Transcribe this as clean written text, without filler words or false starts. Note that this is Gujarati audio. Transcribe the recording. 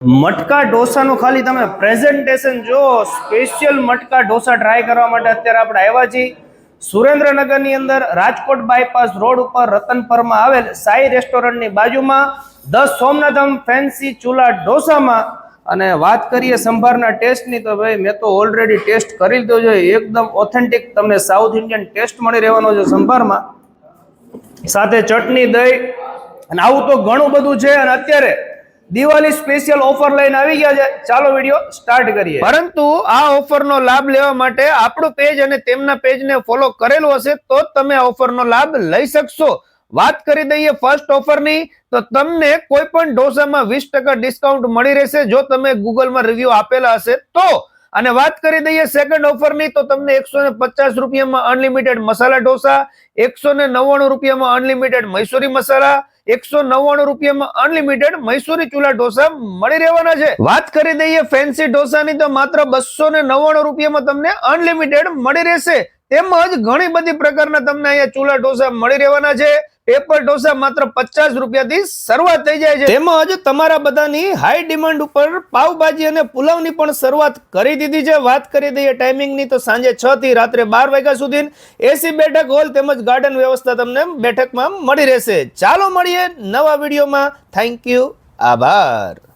મટકા ઢોસાનું ખાલી તમે પ્રેઝન્ટેશન જો સ્પેશિયલ મટકા ઢોસા ટ્રાય કરવા માટે અત્યારે આપણે આવ્યા છીએ સુરેન્દ્રનગરની અંદર રાજકોટ બાયપાસ રોડ ઉપર રતનપરમાં આવેલ સાઈ રેસ્ટોરન્ટની બાજુમાં ધ સોમનાથમ ફેન્સી ચૂલા ઢોસામાં અને વાત કરીએ સંભારના ટેસ્ટની તો ભાઈ મેં તો ઓલરેડી ટેસ્ટ કરી લીધો છે એકદમ ઓથેન્ટિક તમને સાઉથ ઇન્ડિયન ટેસ્ટ મળી રહેવાનો છે સંભારમાં સાથે ચટણી દહીં અને આવું તો ઘણું બધું છે અને અત્યારે દિવાળી સ્પેશિયલ ઓફર લઈને આવી ગયા છે ચાલો વિડિયો સ્ટાર્ટ કરીએ પરંતુ આ ઓફરનો લાભ લેવા માટે આપણું પેજ અને તેમના પેજને ફોલો કરેલું હશે તો જ તમે આ ઓફરનો લાભ લઈ શકશો વાત કરી દઈએ ફર્સ્ટ ઓફરની તો તમને કોઈ પણ ઢોસામાં 20% ડિસ્કાઉન્ટ મળી રહેશે જો તમે ગૂગલમાં રિવ્યુ આપેલા હશે તો અને વાત કરી દઈએ સેકન્ડ ઓફરની તો તમને 150 રૂપિયામાં અનલિમિટેડ મસાલા ઢોસા 199 રૂપિયામાં અનલિમિટેડ મૈસૂરી મસાલા 199 રૂપિયામાં અનલિમિટેડ મૈસૂરી ચૂલા ઢોસા મળી રહેવાના છે વાત કરી દઈએ ફેન્સી ઢોસાની તો માત્ર 299 રૂપિયામાં તમને અનલિમિટેડ મળી રહેશે તેમજ ઘણી બધી પ્રકારના તમને અહીંયા ચૂલા ઢોસા મળી રહેવાના છે પેપર ઢોસા માત્ર 50 રૂપિયાથી શરૂઆત થઈ જાય છે તેમજ તમારા બધાની હાઈ ડિમાન્ડ ઉપર પાવભાજી અને પુલાવની પણ શરૂઆત કરી દીધી છે વાત કરી દઈએ ટાઈમિંગની તો સાંજે 6 થી રાત્રે 12 વાગ્યા સુધી એસી બેઠક હોલ તેમજ ગાર્ડન વ્યવસ્થા તમને બેઠકમાં મળી રહેશે ચાલો મળીએ નવા વિડીયોમાં થેન્ક યુ આભાર।